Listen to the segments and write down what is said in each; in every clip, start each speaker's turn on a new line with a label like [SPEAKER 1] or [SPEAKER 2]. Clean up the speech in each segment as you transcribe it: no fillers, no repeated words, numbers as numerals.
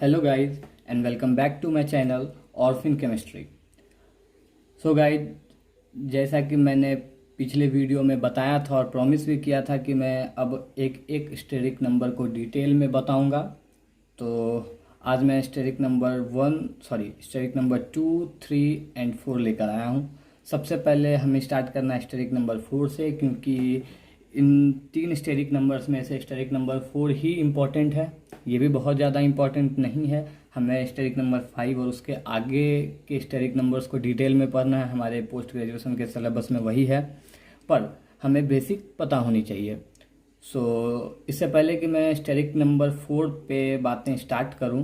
[SPEAKER 1] Hello guys and welcome back to my channel ऑर्फिन chemistry. So guys, जैसा कि मैंने पिछले वीडियो में बताया था और प्रॉमिस भी किया था कि मैं अब एक एक स्टेरिक नंबर को डिटेल में बताऊंगा। तो आज मैं स्टेरिक नंबर 2, 3 एंड 4 लेकर आया हूँ। सबसे पहले हमें स्टार्ट करना है स्टेरिक नंबर 4 से, क्योंकि इन तीन स्टेरिक नंबर्स में से स्टेरिक नंबर 4 ही इम्पोर्टेंट है। ये भी बहुत ज़्यादा इम्पोर्टेंट नहीं है। हमें स्टेरिक नंबर 5 और उसके आगे के स्टेरिक नंबर्स को डिटेल में पढ़ना है। हमारे पोस्ट ग्रेजुएशन के सिलेबस में वही है, पर हमें बेसिक पता होनी चाहिए। इससे पहले कि मैं स्टेरिक नंबर 4 पे बातें स्टार्ट करूं,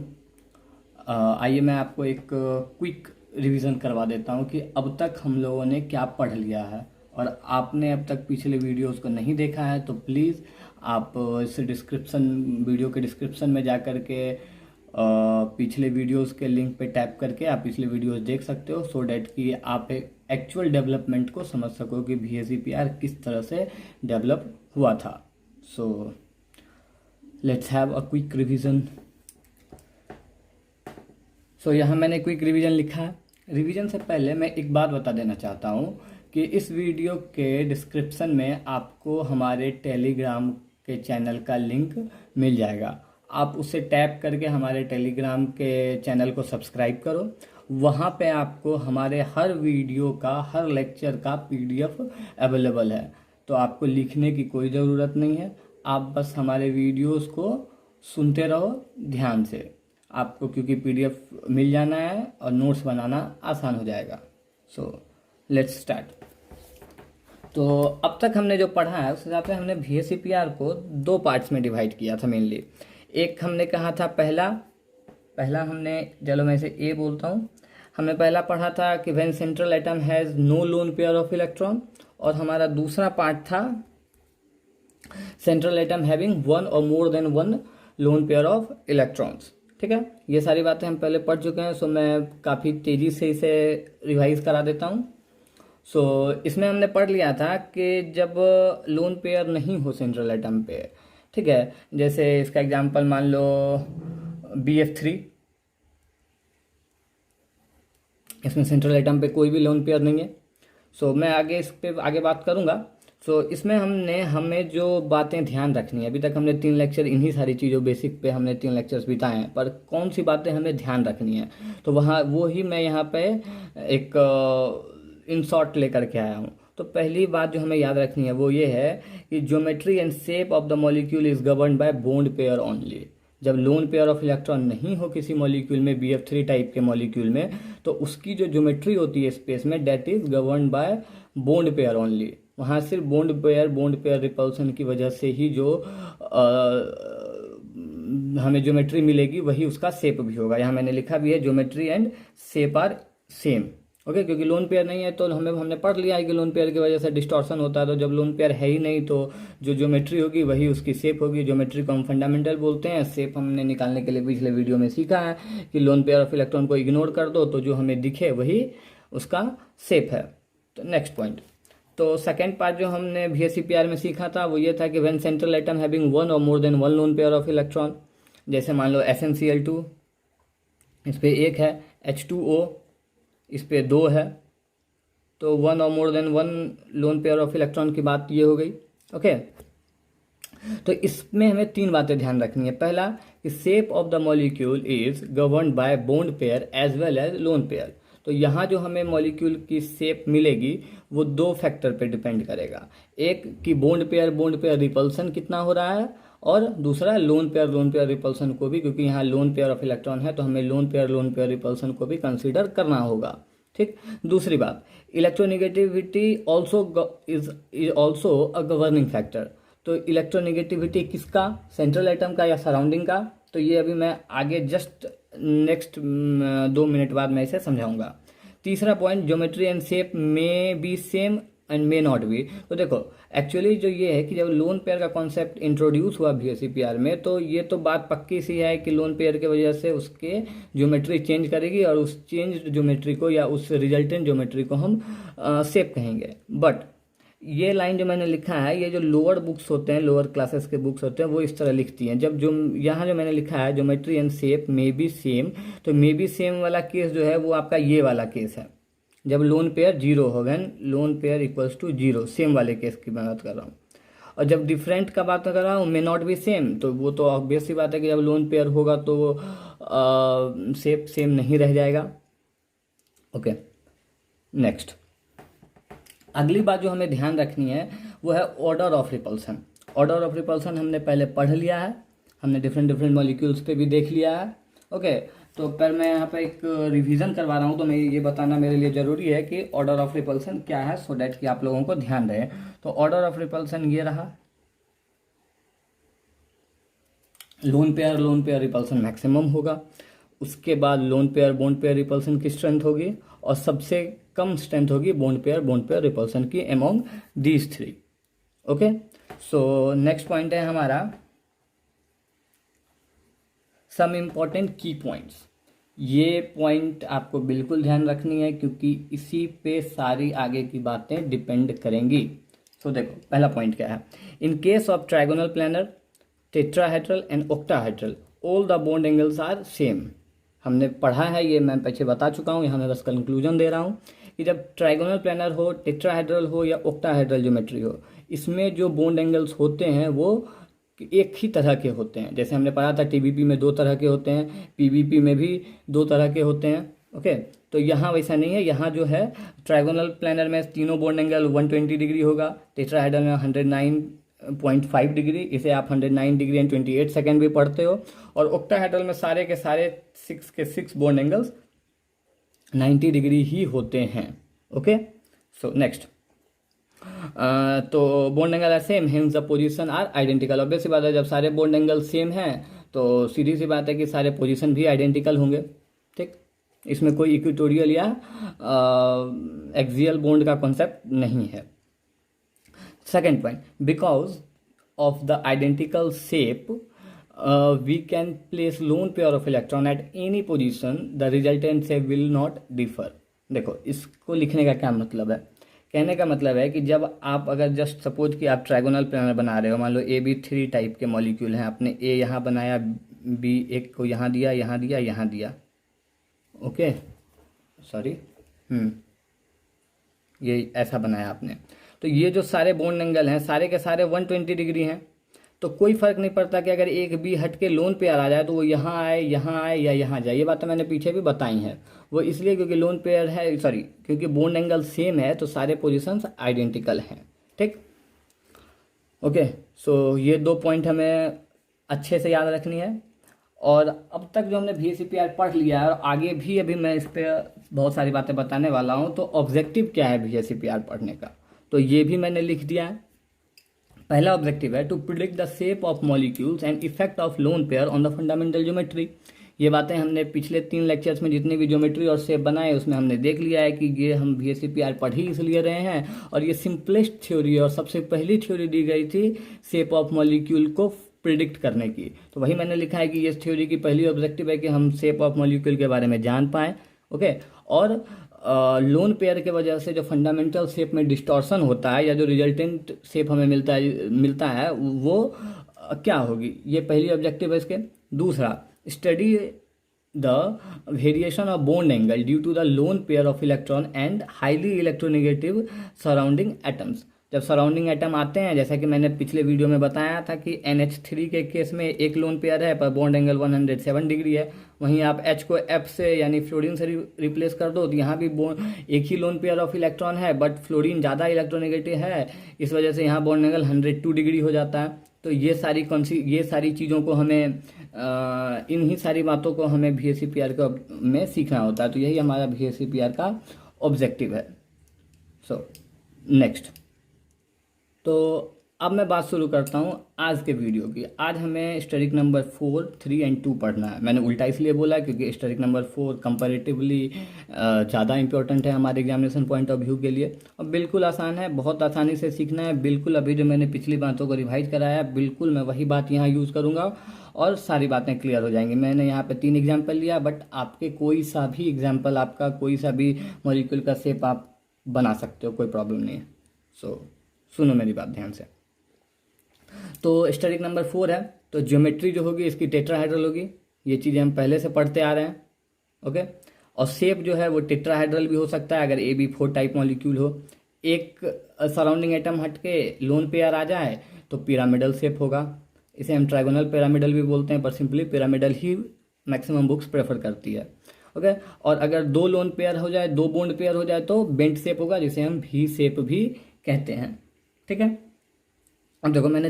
[SPEAKER 1] आइए मैं आपको एक क्विक रिवीजन करवा देता हूं कि अब तक हम लोगों ने क्या पढ़ लिया है। और आपने अब तक पिछले वीडियोस को नहीं देखा है तो प्लीज़ आप इस वीडियो के डिस्क्रिप्शन में जा कर के पिछले वीडियोस के लिंक पे टैप करके आप पिछले वीडियोस देख सकते हो, सो डैट कि आप एक्चुअल डेवलपमेंट को समझ सको कि VSEPR किस तरह से डेवलप हुआ था। So let's have a quick revision. यहाँ मैंने क्विक रिवीजन लिखा है। रिवीजन से पहले मैं एक बात बता देना चाहता हूँ कि इस वीडियो के डिस्क्रिप्शन में आपको हमारे टेलीग्राम के चैनल का लिंक मिल जाएगा। आप उसे टैप करके हमारे टेलीग्राम के चैनल को सब्सक्राइब करो। वहाँ पे आपको हमारे हर वीडियो का, हर लेक्चर का PDF अवेलेबल है। तो आपको लिखने की कोई ज़रूरत नहीं है, आप बस हमारे वीडियोस को सुनते रहो ध्यान से। आपको क्योंकि PDF मिल जाना है और नोट्स बनाना आसान हो जाएगा। Let's start. तो अब तक हमने जो पढ़ा है उस हिसाब से हमने VSEPR को दो पार्ट्स में डिवाइड किया था मेनली। एक हमने कहा था पहला हमने, चलो मैं इसे A बोलता हूँ। हमने पहला पढ़ा था कि when central atom has no lone pair of electron, और हमारा दूसरा पार्ट था सेंट्रल एटम हैविंग वन और more than one lone pair of electrons. ठीक है, ये सारी बातें हम पहले पढ़ चुके हैं। सो मैं काफ़ी तेज़ी से इसे रिवाइज करा देता हूँ। इसमें हमने पढ़ लिया था कि जब लोन पेयर नहीं हो सेंट्रल एटम पे, ठीक है, जैसे इसका एग्जांपल मान लो BF3, इसमें सेंट्रल एटम पे कोई भी लोन पेयर नहीं है। मैं आगे इस पे आगे बात करूँगा। इसमें हमें जो बातें ध्यान रखनी है, अभी तक हमने 3 लेक्चर इन्हीं सारी चीज़ों बेसिक पे हमने 3 लेक्चर्स बिताए हैं, पर कौन सी बातें हमें ध्यान रखनी है तो वो ही मैं यहाँ पे एक इन शॉर्ट लेकर के आया हूँ। तो पहली बात जो हमें याद रखनी है वो ये है कि geometry and shape of the molecule is govern by bond pair only. जब लोन पेयर ऑफ इलेक्ट्रॉन नहीं हो किसी मॉलिक्यूल में, BF3 टाइप के मॉलिक्यूल में, तो उसकी जो ज्योमेट्री होती है स्पेस में, that is govern by bond pair only. वहाँ सिर्फ बॉन्ड पेयर रिपल्सन की वजह से ही जो हमें ज्योमेट्री मिलेगी वही उसका शेप भी होगा। यहाँ मैंने लिखा भी है geometry and shape are same. Okay, क्योंकि लोन पेयर नहीं है तो हमने पढ़ लिया है कि लोन पेयर की वजह से डिस्टॉर्शन होता है। तो जब लोन पेयर है ही नहीं तो जो ज्योमेट्री होगी वही उसकी शेप होगी। ज्योमेट्री को हम फंडामेंटल बोलते हैं। शेप हमने निकालने के लिए पिछले वीडियो में सीखा है कि लोन पेयर ऑफ इलेक्ट्रॉन को इग्नोर कर दो तो जो हमें दिखे वही उसका शेप है। तो नेक्स्ट पॉइंट, तो सेकेंड पार्ट जो हमने VSEPR में सीखा था वो ये था कि when central atom having one और more than one lone pair of electron, जैसे मान लो SnCl2, इस पे 1 है, H2O इस पे 2 है, तो वन और more than one lone pair of electron की बात ये हो गई। ओके, तो इसमें हमें 3 बातें ध्यान रखनी है। पहला कि shape of the molecule is governed by bond pair as well as lone pair. तो यहाँ जो हमें मॉलिक्यूल की शेप मिलेगी वो 2 फैक्टर पे डिपेंड करेगा। एक कि बॉन्ड पेयर रिपल्सन कितना हो रहा है, और दूसरा लोन पेयर रिपल्सन को भी, क्योंकि यहाँ लोन पेयर ऑफ इलेक्ट्रॉन है तो हमें लोन पेयर रिपल्सन को भी कंसीडर करना होगा। ठीक, दूसरी बात, electronegativity is also a governing factor. तो इलेक्ट्रोनेगेटिविटी किसका, सेंट्रल एटम का या सराउंडिंग का, तो ये अभी मैं आगे जस्ट नेक्स्ट 2 मिनट बाद मैं इसे समझाऊंगा। तीसरा point, geometry and shape may be same and may not be. तो देखो एक्चुअली जो ये है कि जब लोन पेयर का कॉन्सेप्ट इंट्रोड्यूस हुआ VSEPR में, तो ये तो बात पक्की सी है कि लोन पेयर की वजह से उसके ज्योमेट्री चेंज करेगी और उस चेंज ज्योमेट्री को या उस रिजल्टेंट ज्योमेट्री को हम शेप कहेंगे। बट ये लाइन जो मैंने लिखा है, ये जो लोअर बुक्स होते हैं, लोअर क्लासेस के बुक्स होते हैं, वो इस तरह लिखती हैं। जब जो यहाँ जो मैंने लिखा है geometry and shape may be same, तो मे बी सेम वाला केस जो है वो आपका ये वाला केस है, जब लोन पेयर जीरो हो, when lone pair equals to zero, same वाले केस की मैं बात कर रहा हूँ। और जब डिफरेंट का बात कर रहा हूँ, मे नॉट बी सेम, तो वो तो ऑब्वियस सी बात है कि जब लोन पेयर होगा तो वो शेप सेम नहीं रह जाएगा। ओके, नेक्स्ट अगली बात जो हमें ध्यान रखनी है वो है order of repulsion. Order of repulsion हमने पहले पढ़ लिया है, हमने डिफरेंट डिफरेंट मॉलिक्यूल्स पे भी देख लिया है। ओके, तो पर मैं यहाँ पे एक रिवीजन करवा रहा हूँ, तो मैं ये बताना मेरे लिए ज़रूरी है कि ऑर्डर ऑफ रिपल्सन क्या है, सो डैट कि आप लोगों को ध्यान रहे। तो ऑर्डर ऑफ रिपल्सन ये रहा, लोन पेयर रिपल्सन मैक्सिमम होगा, उसके बाद lone pair bond pair repulsion की स्ट्रेंथ होगी, और सबसे कम स्ट्रेंथ होगी बॉन्ड पेयर रिपल्सन की among these three. Okay, so next point है हमारा सम इम्पॉर्टेंट की पॉइंट्स। ये पॉइंट आपको बिल्कुल ध्यान रखनी है क्योंकि इसी पे सारी आगे की बातें डिपेंड करेंगी। तो देखो पहला पॉइंट क्या है, in case of trigonal planar, tetrahedral and octahedral, all the bond angles are same. हमने पढ़ा है, ये मैं पीछे बता चुका हूँ, यहाँ मैं बस कंक्लूजन दे रहा हूँ कि जब ट्राइगोनल प्लानर हो, टेट्राहेड्रल हो या ऑक्टाहेड्रल ज्योमेट्री हो, इसमें जो बॉन्ड एंगल्स होते हैं वो एक ही तरह के होते हैं। जैसे हमने पढ़ा था टीबीपी में 2 तरह के होते हैं, पीवीपी में भी 2 तरह के होते हैं। ओके, तो यहाँ वैसा नहीं है, यहाँ जो है ट्राइगोनल प्लानर में तीनों बॉन्ड एंगल 120 डिग्री होगा, टेट्राहेड्रल में 109.5 डिग्री, इसे आप 109 डिग्री एंड 28 सेकेंड भी पढ़ते हो, और ऑक्टाहेड्रल में सारे के सारे 6 के 6 बॉन्ड एंगल्स 90 डिग्री ही होते हैं। ओके, सो नेक्स्ट, तो bond angle are same, hence the position are identical. Obvious सी बात है, जब सारे बॉन्ड एंगल सेम हैं तो सीधी सी बात है कि सारे पोजीशन भी आइडेंटिकल होंगे। ठीक, इसमें कोई इक्वेटोरियल या एक्सियल बॉन्ड का कॉन्सेप्ट नहीं है। Second point, because of the identical shape we can place lone pair of electron at any position, the resultant shape will not differ। देखो इसको लिखने का क्या मतलब है, कहने का मतलब है कि जब आप अगर जस्ट सपोज कि आप ट्राइगोनल प्लानर बना रहे हो, मान लो AB3 टाइप के मॉलिक्यूल हैं, आपने A यहाँ बनाया, B एक को यहाँ दिया, यहाँ दिया, यहाँ दिया। ओके, सॉरी, ये ऐसा बनाया आपने, तो ये जो सारे बॉन्ड एंगल हैं सारे के सारे 120 डिग्री हैं, तो कोई फर्क नहीं पड़ता कि अगर एक बी हट के लोन पेयर आ जाए तो वो यहाँ आए या यहाँ जाए। ये बातें मैंने पीछे भी बताई हैं, वो इसलिए क्योंकि लोन पेयर है, सॉरी क्योंकि बॉन्ड एंगल सेम है तो सारे पोजीशंस आइडेंटिकल हैं। ठीक, ओके, सो ये 2 पॉइंट हमें अच्छे से याद रखनी है। और अब तक जो हमने VSEPR पढ़ लिया है और आगे भी अभी मैं इस पर बहुत सारी बातें बताने वाला हूँ, तो ऑब्जेक्टिव क्या है VSEPR पढ़ने का, तो ये भी मैंने लिख दिया है। पहला ऑब्जेक्टिव है to predict the shape of molecules and effect of lone pair on the fundamental geometry. ये बातें हमने पिछले 3 लेक्चर्स में जितनी भी ज्योमेट्री और शेप बनाए उसमें हमने देख लिया है कि ये हम VSEPR पढ़ ही इसलिए रहे हैं, और ये सिंपलेस्ट थ्योरी और सबसे पहली थ्योरी दी गई थी शेप ऑफ मॉलिक्यूल को प्रिडिक्ट करने की। तो वही मैंने लिखा है कि ये थ्योरी की पहली ऑब्जेक्टिव है कि हम शेप ऑफ मॉलिक्यूल के बारे में जान पाएँ। ओके, और लोन पेयर के वजह से जो फंडामेंटल शेप में डिस्टॉर्शन होता है या जो रिजल्टेंट शेप हमें मिलता है वो क्या होगी, ये पहली ऑब्जेक्टिव है इसके। दूसरा, study the variation of bond angle due to the lone pair of electron and highly electronegative surrounding atoms. जब सराउंडिंग एटम आते हैं, जैसा कि मैंने पिछले वीडियो में बताया था कि NH3 के केस में एक लोन पेयर है पर बॉन्ड एंगल 107 डिग्री है, वहीं आप H को F से यानी फ्लोरीन से रिप्लेस कर दो तो यहाँ भी एक ही लोन पेयर ऑफ इलेक्ट्रॉन है बट फ्लोरीन ज़्यादा इलेक्ट्रोनेगेटिव है, इस वजह से यहाँ बॉन्ड एंगल 102 डिग्री हो जाता है। तो ये सारी चीज़ों को हमें इन्हीं सारी बातों को हमें VSEPR में सीखना होता है, तो यही हमारा VSEPR का ऑब्जेक्टिव है। सो नेक्स्ट, तो अब मैं बात शुरू करता हूँ आज के वीडियो की। आज हमें स्टैटिक नंबर 4, 3 एंड 2 पढ़ना है। मैंने उल्टा इसलिए बोला क्योंकि स्टैटिक नंबर 4 कंपैरेटिवली ज़्यादा इंपॉर्टेंट है हमारे एग्जामिनेशन पॉइंट ऑफ व्यू के लिए, और बिल्कुल आसान है, बहुत आसानी से सीखना है। बिल्कुल अभी जो मैंने पिछली बातों को रिवाइज कराया है बिल्कुल मैं वही बात यहाँ यूज़ करूँगा और सारी बातें क्लियर हो जाएंगी। मैंने यहाँ पे 3 एग्जाम्पल लिया, बट आपके कोई सा भी एग्जाम्पल, आपका कोई सा भी मॉलिक्यूल का शेप आप बना सकते हो, कोई प्रॉब्लम नहीं है। सो सुनो मेरी बात ध्यान से। तो स्टेरिक नंबर 4 है, तो ज्योमेट्री जो होगी इसकी टेट्राहेड्रल होगी, ये चीज़ें हम पहले से पढ़ते आ रहे हैं। ओके, और शेप जो है वो टेट्राहेड्रल भी हो सकता है अगर AB4 टाइप मॉलिक्यूल हो। एक सराउंडिंग एटम हट के लोन पेयर आ जाए तो पिरामिडल शेप होगा। इसे हम ट्राइगोनल पिरामिडल भी बोलते हैं, पर सिंपली पिरामिडल ही मैक्सिमम बुक्स प्रेफर करती है। ओके, और अगर 2 लोन पेयर हो जाए, 2 बॉन्ड पेयर हो जाए तो बेंट शेप होगा, जिसे हम V शेप भी कहते हैं। ठीक है, अब देखो मैंने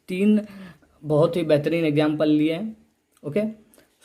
[SPEAKER 1] 3 बहुत ही बेहतरीन एग्जाम्पल लिए हैं। ओके,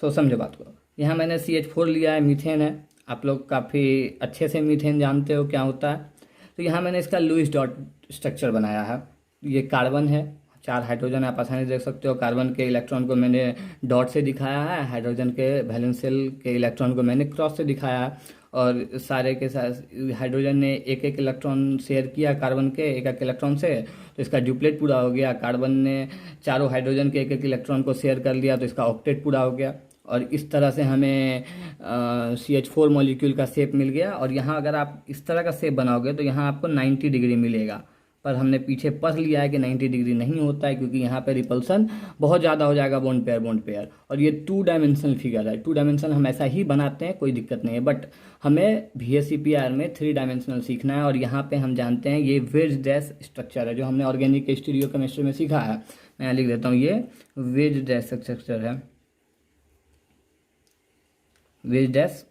[SPEAKER 1] सो समझो बात को। यहाँ मैंने CH4 लिया है, मीथेन है, आप लोग काफ़ी अच्छे से मीथेन जानते हो क्या होता है। तो यहाँ मैंने इसका लुईस डॉट स्ट्रक्चर बनाया है। ये कार्बन है, 4 हाइड्रोजन आप आसानी से देख सकते हो। कार्बन के इलेक्ट्रॉन को मैंने डॉट से दिखाया है, हाइड्रोजन के वैलेंस शेल के इलेक्ट्रॉन को मैंने क्रॉस से दिखाया है। और सारे के साथ हाइड्रोजन ने एक एक इलेक्ट्रॉन शेयर किया कार्बन के एक एक इलेक्ट्रॉन से, तो इसका ड्यूप्लेट पूरा हो गया। कार्बन ने चारों हाइड्रोजन के एक एक इलेक्ट्रॉन को शेयर कर लिया, तो इसका ऑक्टेट पूरा हो गया। और इस तरह से हमें CH4 मॉलिक्यूल का शेप मिल गया। और यहाँ अगर आप इस तरह का शेप बनाओगे तो यहाँ आपको 90 डिग्री मिलेगा, पर हमने पीछे पढ़ लिया है कि 90 डिग्री नहीं होता है, क्योंकि यहाँ पे रिपल्सन बहुत ज़्यादा हो जाएगा बॉन्ड पेयर। और ये 2 डायमेंशनल फिगर है। 2 डायमेंशनल हम ऐसा ही बनाते हैं, कोई दिक्कत नहीं है, बट हमें VSEPR में 3 डायमेंशनल सीखना है। और यहाँ पे हम जानते हैं ये वेज डैश स्ट्रक्चर है, जो हमने ऑर्गेनिक स्टीरियो केमिस्ट्री में सीखा है। मैं यहाँ लिख देता हूँ, ये वेज डैश स्ट्रक्चर है, वेज डैश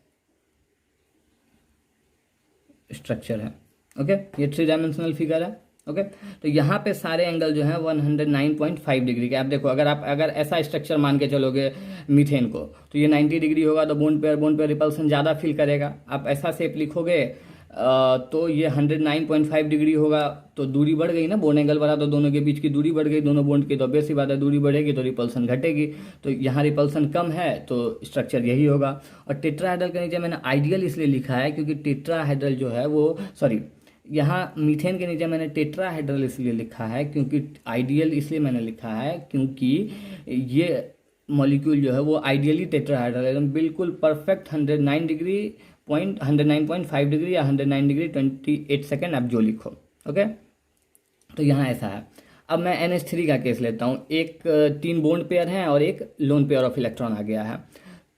[SPEAKER 1] स्ट्रक्चर है। ओके, ये 3 डायमेंशनल फिगर है। ओके, तो यहाँ पे सारे एंगल जो है 109.5 डिग्री के। आप देखो, अगर ऐसा स्ट्रक्चर मान के चलोगे मीथेन को, तो ये 90 डिग्री होगा, तो बॉन्ड पेयर रिपल्सन ज़्यादा फील करेगा। आप ऐसा शेप लिखोगे तो ये 109.5 डिग्री होगा, तो दूरी बढ़ गई ना, बॉन्ड एंगल बढ़ा तो दोनों के बीच की दूरी बढ़ गई, दोनों बॉन्ड की, तो ऑब्वियस सी बात है दूरी बढ़ेगी तो रिपल्सन घटेगी। तो यहाँ रिपल्सन कम है तो स्ट्रक्चर यही होगा। और टेट्राहेड्रल के नीचे मैंने आइडियल इसलिए लिखा है क्योंकि टेट्राहेड्रल जो है वो, सॉरी, यहाँ मीथेन के नीचे मैंने टेट्राहेड्रल इसलिए लिखा है क्योंकि आइडियल इसलिए मैंने लिखा है क्योंकि ये मॉलिक्यूल जो है वो आइडियली टेट्राहेड्रल है, एकदम बिल्कुल परफेक्ट 109.5 डिग्री या 109 डिग्री 28 सेकेंड, आप जो लिखो। ओके, तो यहाँ ऐसा है। अब मैं NH3 का केस लेता हूँ। एक 3 बॉन्ड पेयर हैं और एक लोन पेयर ऑफ इलेक्ट्रॉन आ गया है।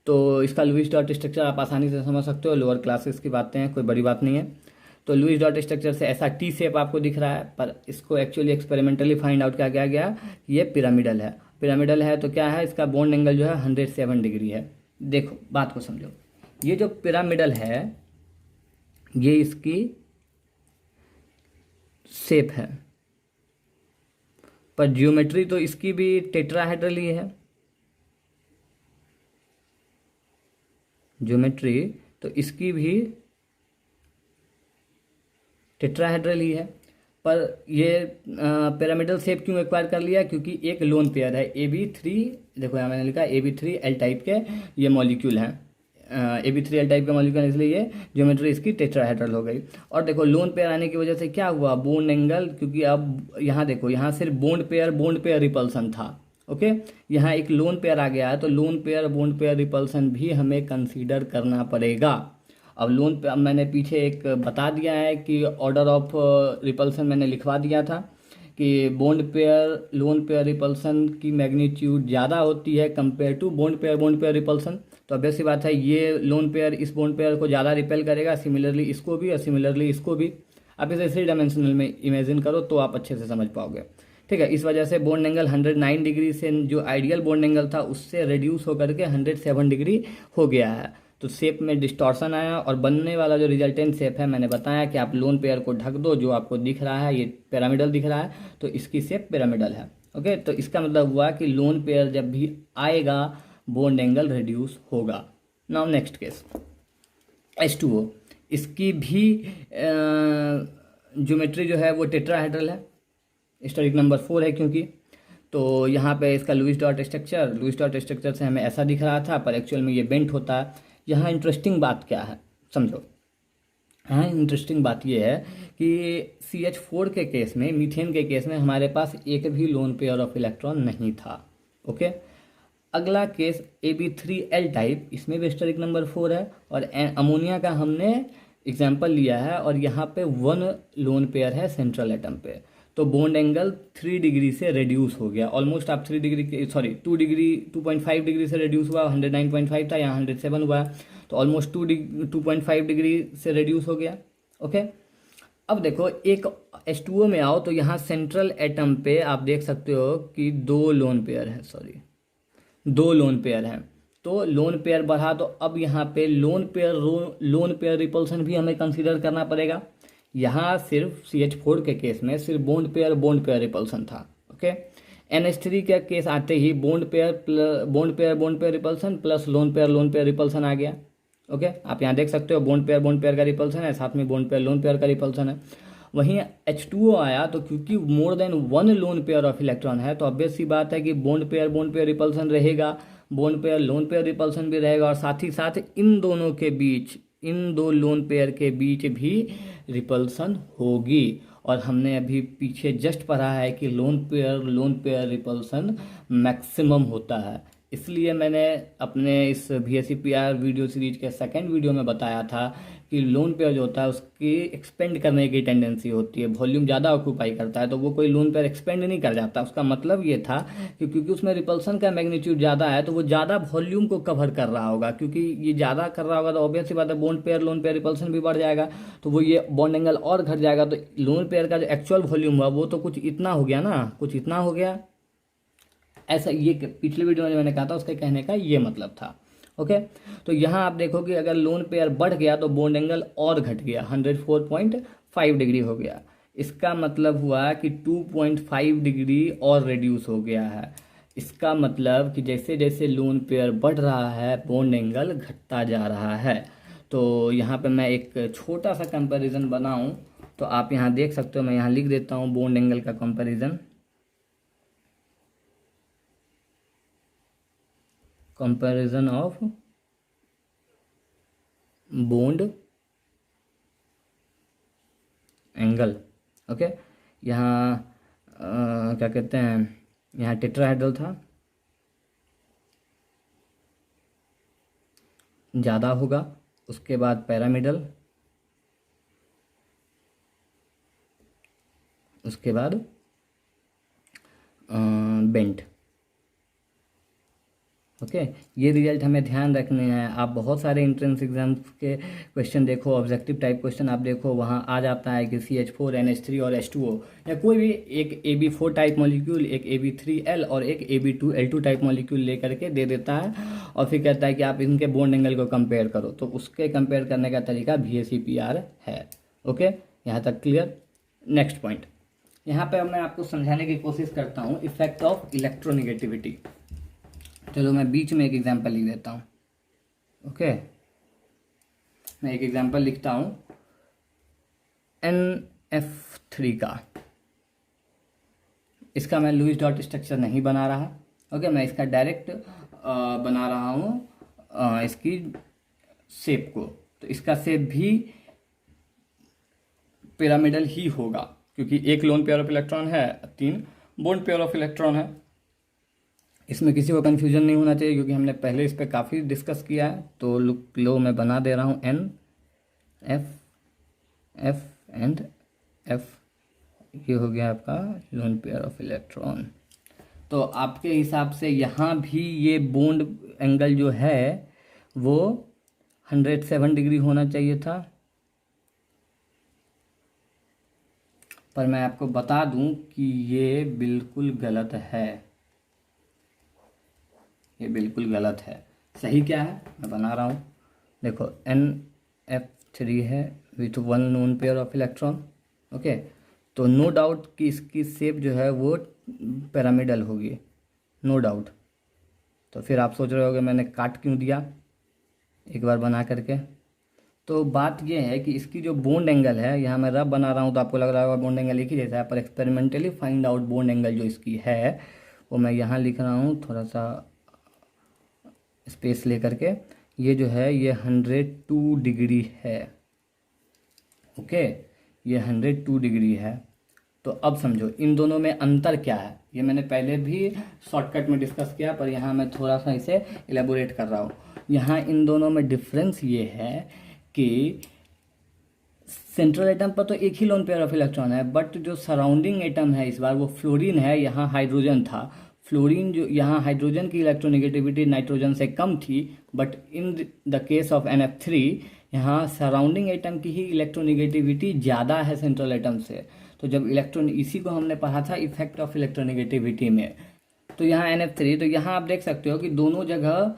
[SPEAKER 1] तो इसका लुईस डॉट स्ट्रक्चर आप आसानी से समझ सकते हो, लोअर क्लासेस की बातें हैं, कोई बड़ी बात नहीं है। तो लुईस डॉट स्ट्रक्चर से ऐसा T शेप आपको दिख रहा है, पर इसको एक्चुअली एक्सपेरिमेंटली फाइंड आउट किया गया, ये पिरामिडल है। पिरामिडल है तो क्या है, इसका बॉन्ड एंगल जो है 107 डिग्री है। देखो बात को समझो, ये जो पिरामिडल है ये इसकी शेप है, पर ज्योमेट्री तो इसकी भी टेट्राहेड्रल ही है। ज्योमेट्री तो इसकी भी टेट्राहेड्रल ही है, पर ये पिरामिडल शेप क्यों एक्वायर कर लिया, क्योंकि एक लोन पेयर है AB3, देखो यहाँ मैंने लिखा AB3L टाइप के ये मॉलिक्यूल हैं। AB3L टाइप का मॉलिक्यूल, इसलिए ये ज्योमेट्री इसकी टेट्राहेड्रल हो गई। और देखो लोन पेयर आने की वजह से क्या हुआ, बॉन्ड एंगल, क्योंकि अब यहाँ देखो, यहाँ सिर्फ बॉन्ड पेयर रिपल्सन था। ओके, यहाँ एक लोन पेयर आ गया है, तो lone pair bond pair repulsion भी हमें कंसीडर करना पड़ेगा। अब मैंने पीछे एक बता दिया है कि ऑर्डर ऑफ रिपल्सन मैंने लिखवा दिया था कि लोन पेयर रिपल्सन की मैग्नीट्यूड ज़्यादा होती है compare to bond pair repulsion. तो ऑब्वियस सी बात है ये लोन पेयर इस बॉन्ड पेयर को ज़्यादा रिपेल करेगा, सिमिलरली इसको भी और सिमिलरली इसको भी। आप इसे 3 डायमेंशनल में इमेजिन करो तो आप अच्छे से समझ पाओगे। ठीक है, इस वजह से बॉन्ड एंगल 109 डिग्री से जो आइडियल बॉन्ड एंगल था उससे रिड्यूस होकर के 107 डिग्री हो गया है। तो शेप में डिस्टॉर्शन आया और बनने वाला जो रिजल्टेंट शेप है, मैंने बताया कि आप लोन पेयर को ढक दो, जो आपको दिख रहा है ये पिरामिडल दिख रहा है, तो इसकी शेप पिरामिडल है। ओके, तो इसका मतलब हुआ कि लोन पेयर जब भी आएगा बॉन्ड एंगल रिड्यूस होगा। नाउ नेक्स्ट केस H2O, इसकी भी ज्योमेट्री जो है वो टेट्राहेड्रल है, स्टेरिक नंबर 4 है क्योंकि। तो यहाँ पे इसका लुईस डॉट स्ट्रक्चर से हमें ऐसा दिख रहा था, पर एक्चुअल में ये बेंट होता है। यहाँ इंटरेस्टिंग बात क्या है समझो, हाँ इंटरेस्टिंग बात ये है कि CH4 के केस में, मीथेन के केस में हमारे पास एक भी लोन पेयर ऑफ इलेक्ट्रॉन नहीं था। ओके, अगला केस AB3L टाइप, इसमें भी स्टेरिक नंबर 4 है और अमोनिया का हमने एग्जाम्पल लिया है और यहाँ पे 1 लोन पेयर है सेंट्रल एटम पे। तो बॉन्ड एंगल 3 डिग्री से रेड्यूस हो गया ऑलमोस्ट। आप 3 डिग्री सॉरी 2 डिग्री 2.5 डिग्री से रेड्यूस हुआ, 109.5 था, यहाँ 107 हुआ, तो ऑलमोस्ट 2.5 डिग्री से रेड्यूस हो गया। ओके, अब देखो एक H2O में आओ तो यहाँ सेंट्रल एटम पे आप देख सकते हो कि 2 लोन पेयर है, सॉरी 2 लोन पेयर हैं। तो लोन पेयर बढ़ा तो अब यहाँ पे लोन पेयर रिपल्सन भी हमें कंसीडर करना पड़ेगा। यहाँ सिर्फ CH4 के केस में सिर्फ बॉन्ड पेयर रिपल्सन था। ओके, NH3 के केस आते ही bond pair repulsion plus lone pair repulsion आ गया। ओके, आप यहाँ देख सकते हो बॉन्ड पेयर का रिपल्सन है, साथ में बॉन्ड पेयर लोन पेयर का रिपल्सन है। वहीं H2O आया तो क्योंकि more than 1 loan pair of electron है तो ऑब्वियस सी बात है कि बॉन्ड पेयर रिपल्सन रहेगा, bond pair lone pair repulsion भी रहेगा, और साथ ही साथ इन दोनों के बीच, इन 2 लोन पेयर के बीच भी रिपल्सन होगी। और हमने अभी पीछे जस्ट पढ़ा है कि लोन पेयर रिपल्सन मैक्सिमम होता है। इसलिए मैंने अपने इस VSEPR वीडियो सीरीज के सेकंड वीडियो में बताया था कि लोन पेयर जो होता है उसकी एक्सपेंड करने की टेंडेंसी होती है, वॉल्यूम ज़्यादा ऑक्यूपाई करता है, तो वो कोई लोन पेयर एक्सपेंड नहीं कर जाता। उसका मतलब ये था कि क्योंकि उसमें रिपल्सन का मैग्नीट्यूड ज़्यादा है तो वो ज़्यादा वॉल्यूम को कवर कर रहा होगा। क्योंकि ये ज़्यादा कर रहा होगा तो ऑब्वियसली बात है bond pair lone pair repulsion भी बढ़ जाएगा, तो वो ये बॉन्ड एंगल और घट जाएगा। तो लोन पेयर का जो एक्चुअल वॉल्यूम हुआ वो तो कुछ इतना हो गया ना, कुछ इतना हो गया। ऐसा ये पिछले वीडियो में मैंने कहा था, उसके कहने का ये मतलब था। ओके, तो यहाँ आप देखो कि अगर लोन पेयर बढ़ गया तो बॉन्ड एंगल और घट गया, 104.5 डिग्री हो गया। इसका मतलब हुआ कि 2.5 डिग्री और रिड्यूस हो गया है। इसका मतलब कि जैसे जैसे लोन पेयर बढ़ रहा है बॉन्ड एंगल घटता जा रहा है। तो यहाँ पे मैं एक छोटा सा कंपैरिजन बनाऊँ तो आप यहाँ देख सकते हो, मैं यहाँ लिख देता हूँ बॉन्ड एंगल का comparison of bond angle. Okay, यहाँ क्या कहते हैं, यहाँ टेट्राहेड्रल था, ज़्यादा होगा, उसके बाद पैरामिडल, उसके बाद बेंट। ओके, ये रिजल्ट हमें ध्यान रखने हैं। आप बहुत सारे एंट्रेंस एग्जाम्स के क्वेश्चन देखो, ऑब्जेक्टिव टाइप क्वेश्चन आप देखो, वहाँ आ जाता है कि CH4 NH3 और H2O या कोई भी एक AB4 टाइप मॉलिक्यूल, एक AB3L और एक AB2L2 टाइप मॉलिक्यूल लेकर के दे देता है और फिर कहता है कि आप इनके बॉन्ड एंगल को कंपेयर करो। तो उसके कंपेयर करने का तरीका VSEPR है। ओके, यहाँ तक क्लियर। नेक्स्ट पॉइंट, यहाँ पर मैं आपको समझाने की कोशिश करता हूँ इफेक्ट ऑफ इलेक्ट्रोनिगेटिविटी। चलो मैं बीच में एक एग्जांपल लिख देता हूँ। ओके, मैं एक एग्जांपल लिखता हूँ NF3 का। इसका मैं लुईस डॉट स्ट्रक्चर नहीं बना रहा। ओके, मैं इसका डायरेक्ट बना रहा हूँ इसकी शेप को। तो इसका शेप भी पिरामिडल ही होगा क्योंकि एक लोन पेयर ऑफ इलेक्ट्रॉन है, 3 बॉन्ड पेयर ऑफ इलेक्ट्रॉन है। इसमें किसी को कन्फ्यूजन नहीं होना चाहिए क्योंकि हमने पहले इस पर काफ़ी डिस्कस किया है। तो लो मैं बना दे रहा हूँ NF एंड F, ये हो गया आपका लोन पेयर ऑफ इलेक्ट्रॉन। तो आपके हिसाब से यहाँ भी ये बॉन्ड एंगल जो है वो 107 डिग्री होना चाहिए था, पर मैं आपको बता दूं कि ये बिल्कुल गलत है। ये बिल्कुल गलत है। सही क्या है मैं बना रहा हूँ, देखो NF3 है with 1 known pair of electron. Okay, तो नो डाउट कि इसकी शेप जो है वो पिरामिडल होगी, नो डाउट। तो फिर आप सोच रहे होगे मैंने काट क्यों दिया एक बार बना करके। तो बात ये है कि इसकी जो बॉन्ड एंगल है, यहाँ मैं रफ बना रहा हूँ तो आपको लग रहा होगा बॉन्ड एंगल एक ही जैसा है, पर experimentally find out bond angle जो इसकी है वो मैं यहाँ लिख रहा हूँ, थोड़ा सा स्पेस लेकर के। ये जो है ये 102 डिग्री है। ओके, ये 102 डिग्री है। तो अब समझो इन दोनों में अंतर क्या है, ये मैंने पहले भी शॉर्टकट में डिस्कस किया, पर यहाँ मैं थोड़ा सा इसे एलेबोरेट कर रहा हूँ। यहाँ इन दोनों में डिफरेंस ये है कि सेंट्रल एटम पर तो एक ही लोन पेयर ऑफ इलेक्ट्रॉन है, बट जो सराउंडिंग एटम है इस बार वो फ्लोरीन है, यहाँ हाइड्रोजन था। फ्लोरीन जो यहाँ हाइड्रोजन की इलेक्ट्रोनेगेटिविटी नाइट्रोजन से कम थी, but in the case of NF3 यहाँ सराउंडिंग एटम की ही इलेक्ट्रोनेगेटिविटी ज़्यादा है सेंट्रल एटम से। तो जब इलेक्ट्रॉन, इसी को हमने पढ़ा था इफेक्ट ऑफ इलेक्ट्रोनेगेटिविटी में। तो यहाँ NF3, तो यहाँ आप देख सकते हो कि दोनों जगह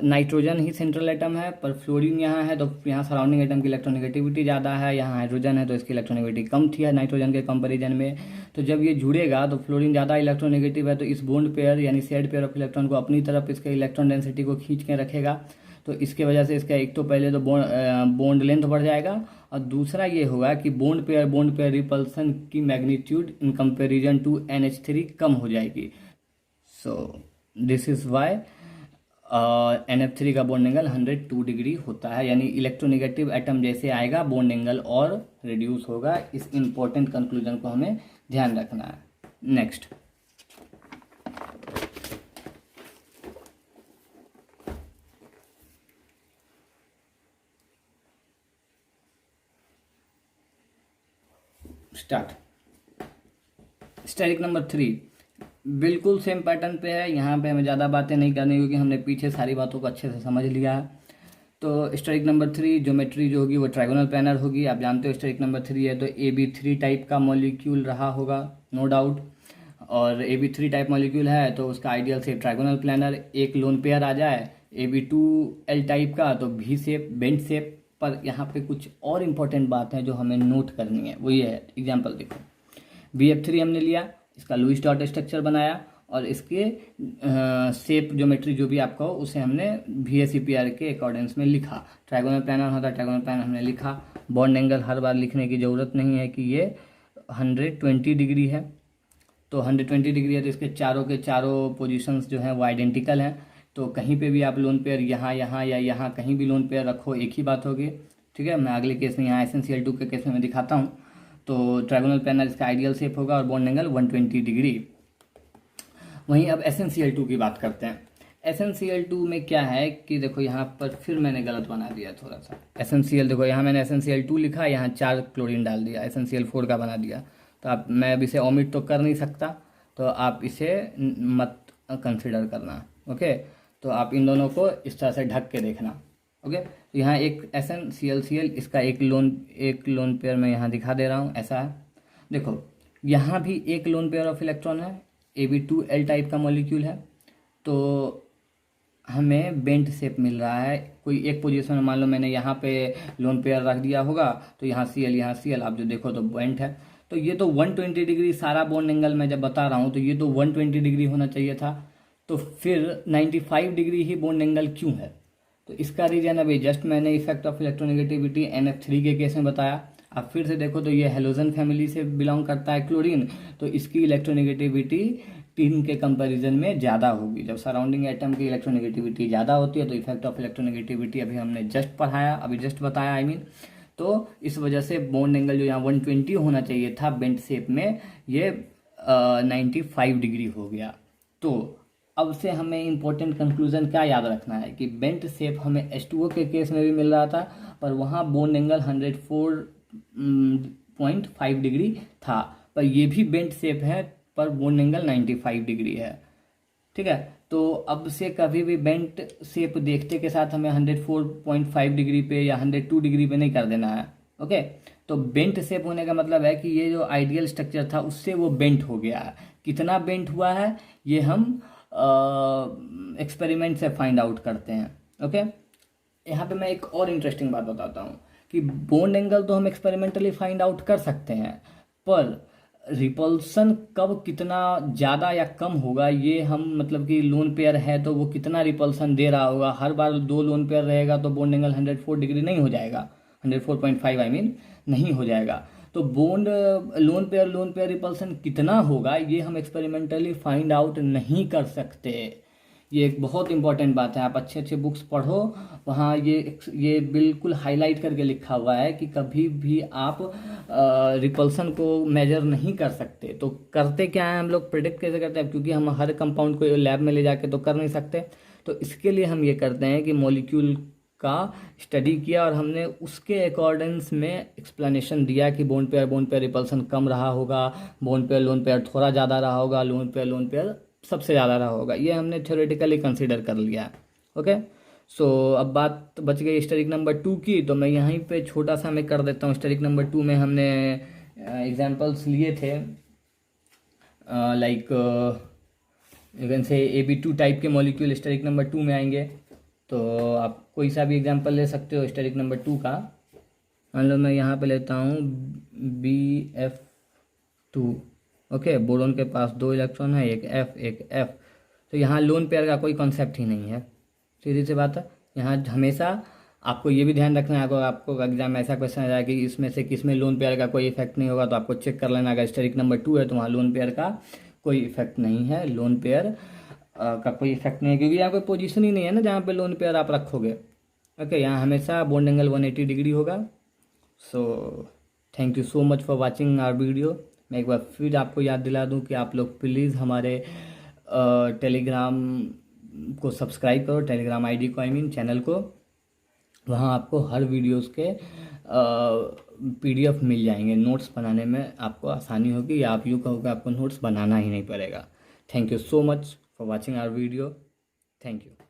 [SPEAKER 1] नाइट्रोजन ही सेंट्रल एटम है, पर फ्लोरीन यहाँ है, तो यहाँ सराउंडिंग एटम की इलेक्ट्रोनेगेटिविटी ज़्यादा है। यहाँ हाइड्रोजन है तो इसकी इलेक्ट्रोनेगेटिविटी कम थी है नाइट्रोजन के कंपैरिजन में। तो जब ये जुड़ेगा तो फ्लोरीन ज़्यादा इलेक्ट्रोनेगेटिव है, तो इस बॉन्ड पेयर यानी शेयर्ड पेयर ऑफ इलेक्ट्रॉन को अपनी तरफ इसके इलेक्ट्रॉन डेंसिटी को खींच के रखेगा। तो इसके वजह से इसका एक तो पहले तो बॉन्ड लेंथ बढ़ जाएगा, और दूसरा ये होगा कि बॉन्ड पेयर रिपल्सन की magnitude in comparison to NH3 कम हो जाएगी। So this is why NF3 का बॉन्ड एंगल 102 डिग्री होता है, यानी इलेक्ट्रोनेगेटिव एटम जैसे आएगा बॉन्ड एंगल और रिड्यूस होगा। इस इंपॉर्टेंट कंक्लूजन को हमें ध्यान रखना है। Next, start. स्टेरिक नंबर 3 बिल्कुल सेम पैटर्न पे है। यहाँ पे हमें ज़्यादा बातें नहीं करनी क्योंकि हमने पीछे सारी बातों को अच्छे से समझ लिया है। तो स्टेरिक नंबर 3 ज्योमेट्री जो होगी वो ट्राइगोनल प्लानर होगी। आप जानते हो स्टेरिक नंबर 3 है तो AB3 टाइप का मॉलिक्यूल रहा होगा, नो डाउट। और AB3 टाइप मॉलिक्यूल है तो उसका आइडियल शेप ट्राइगोनल प्लानर। एक लोन पेयर आ जाए AB2L टाइप का तो V शेप, बेंट शेप। पर यहाँ पे कुछ और इम्पोर्टेंट बात है जो हमें नोट करनी है, वो ये है। एग्जाम्पल देखो, BF3 हमने लिया, इसका लुईस डॉट स्ट्रक्चर बनाया और इसके शेप ज्योमेट्री जो भी आपका हो उसे हमने VSEPR के अकॉर्डेंस में लिखा। ट्राइगोनल प्लानर होता है, ट्राइगोनल प्लानर हमने लिखा। बॉन्ड एंगल हर बार लिखने की ज़रूरत नहीं है कि ये 120 डिग्री है। तो 120 डिग्री है तो इसके चारों के चारों पोजीशंस जो हैं वो आइडेंटिकल हैं। तो कहीं पे भी आप लोन पेयर यहाँ यहाँ या यहाँ कहीं भी लोन पेयर रखो एक ही बात होगी। ठीक है, मैं अगले केस में यहाँ SnCl2 के केस में मैं दिखाता हूँ। तो ट्राइगोनल प्लानर इसका आइडियल शेप होगा और बॉन्ड एंगल 120 डिग्री। वहीं अब SnCl2 की बात करते हैं। SnCl2 में क्या है कि देखो यहाँ पर फिर मैंने गलत बना दिया थोड़ा सा। SnCl देखो यहाँ मैंने SnCl2 लिखा, यहाँ 4 क्लोरीन डाल दिया, SnCl4 का बना दिया। तो आप, मैं अब इसे ओमिट तो कर नहीं सकता, तो आप इसे मत कंसिडर करना। ओके, तो आप इन दोनों को इस तरह से ढक के देखना। ओके, तो यहाँ एक SnClCl, इसका एक लोन पेयर मैं यहाँ दिखा दे रहा हूँ, ऐसा है। देखो यहाँ भी एक लोन पेयर ऑफ इलेक्ट्रॉन है, AB2L टाइप का मॉलिक्यूल है। तो हमें बेंट शेप मिल रहा है। कोई एक पोजीशन में मान लो मैंने यहाँ पे लोन पेयर रख दिया होगा, तो यहाँ Cl, आप जो देखो तो बेंट है। तो ये तो 120 डिग्री सारा बॉन्ड एंगल मैं जब बता रहा हूँ तो ये तो 120 डिग्री होना चाहिए था। तो फिर 95 डिग्री ही बॉन्ड एंगल क्यों है? तो इसका रीजन अभी जस्ट मैंने इफेक्ट ऑफ इलेक्ट्रोनेगेटिविटी NF3 के केस में बताया। आप फिर से देखो तो ये हेलोजन फैमिली से बिलोंग करता है क्लोरीन, तो इसकी इलेक्ट्रोनेगेटिविटी टिन के कंपैरिजन में ज़्यादा होगी। जब सराउंडिंग एटम की इलेक्ट्रोनेगेटिविटी ज़्यादा होती है तो इफेक्ट ऑफ इलेक्ट्रोनेगेटिविटी अभी हमने जस्ट पढ़ाया, अभी जस्ट बताया आई मीन। तो इस वजह से बॉन्ड एंगल जो यहाँ 120 होना चाहिए था बेंट शेप में, ये 95 डिग्री हो गया। तो अब से हमें इंपॉर्टेंट कंक्लूजन क्या याद रखना है कि बेंट शेप हमें H2O के केस में भी मिल रहा था, पर वहाँ बॉन्ड एंगल 104.5 डिग्री था। पर ये भी बेंट शेप है पर बॉन्ड एंगल 95 डिग्री है। ठीक है, तो अब से कभी भी बेंट शेप देखते के साथ हमें 104.5 डिग्री पे या 102 डिग्री पे नहीं कर देना है। ओके, तो बेंट शेप होने का मतलब है कि ये जो आइडियल स्ट्रक्चर था उससे वो बेंट हो गया है। कितना बेंट हुआ है ये हम एक्सपेरिमेंट से फाइंड आउट करते हैं। ओके, यहाँ पे मैं एक और इंटरेस्टिंग बात बताता हूँ कि बॉन्ड एंगल तो हम एक्सपेरिमेंटली फाइंड आउट कर सकते हैं, पर रिपल्सन कब कितना ज़्यादा या कम होगा ये हम, मतलब कि लोन पेयर है तो वो कितना रिपल्सन दे रहा होगा। हर बार 2 लोन पेयर रहेगा तो बॉन्ड एंगल 104 डिग्री नहीं हो जाएगा, 104.5 आई मीन नहीं हो जाएगा। तो बॉन्ड लोन पेयर रिपल्सन कितना होगा ये हम एक्सपेरिमेंटली फाइंड आउट नहीं कर सकते। ये एक बहुत इंपॉर्टेंट बात है। आप अच्छे अच्छे बुक्स पढ़ो, वहाँ ये बिल्कुल हाईलाइट करके लिखा हुआ है कि कभी भी आप रिपल्सन को मेजर नहीं कर सकते। तो करते क्या है हम लोग, प्रेडिक्ट कैसे करते हैं, क्योंकि हम हर कंपाउंड को लैब में ले जाके तो कर नहीं सकते। तो इसके लिए हम ये करते हैं कि मॉलिक्यूल का स्टडी किया और हमने उसके अकॉर्डिंग्स में एक्सप्लेनेशन दिया कि बोन पेयर रिपल्सन कम रहा होगा, बोन पेयर लोन पेयर थोड़ा ज़्यादा रहा होगा, लोन पेयर सबसे ज़्यादा रहा होगा। ये हमने थ्योरेटिकली कंसीडर कर लिया। ओके, सो अब बात बच गई स्टेरिक नंबर 2 की, तो मैं यहीं पे छोटा सा मैं कर देता हूँ। स्टेरिक नंबर 2 में हमने एग्जाम्पल्स लिए थे, लाइक इवन से AB2 टाइप के मॉलिक्यूल स्टेरिक नंबर 2 में आएंगे। तो आप कोई सा भी एग्जांपल ले सकते हो स्टेरिक नंबर 2 का। मान लो मैं यहाँ पे लेता हूँ BF2। ओके, बोरोन के पास 2 इलेक्ट्रॉन है, एक F। तो यहाँ लोन पेयर का कोई कॉन्सेप्ट ही नहीं है, सीधी सी बात है। यहाँ हमेशा आपको ये भी ध्यान रखना है, अगर आपको एग्जाम में ऐसा क्वेश्चन आ जाए कि इसमें से किस में लोन पेयर का कोई इफेक्ट नहीं होगा, तो आपको चेक कर लेना। अगर स्टेरिक नंबर 2 है तो वहाँ लोन पेयर का कोई इफेक्ट नहीं है, लोन पेयर का कोई इफेक्ट नहीं है, क्योंकि यहाँ कोई पोजीशन ही नहीं है ना जहाँ पे लोन पेयर आप रखोगे। ओके, यहाँ हमेशा बॉन्ड एंगल 180 डिग्री होगा। So thank you so much for watching our video. मैं एक बार फिर आपको याद दिला दूँ कि आप लोग प्लीज़ हमारे टेलीग्राम को सब्सक्राइब करो, टेलीग्राम आईडी को, आई मीन चैनल को। वहाँ आपको हर वीडियोस के PDF मिल जाएंगे। नोट्स बनाने में आपको आसानी होगी, या आप यूँ कहोगे आपको नोट्स बनाना ही नहीं पड़ेगा। Thank you so much for watching our video. Thank you.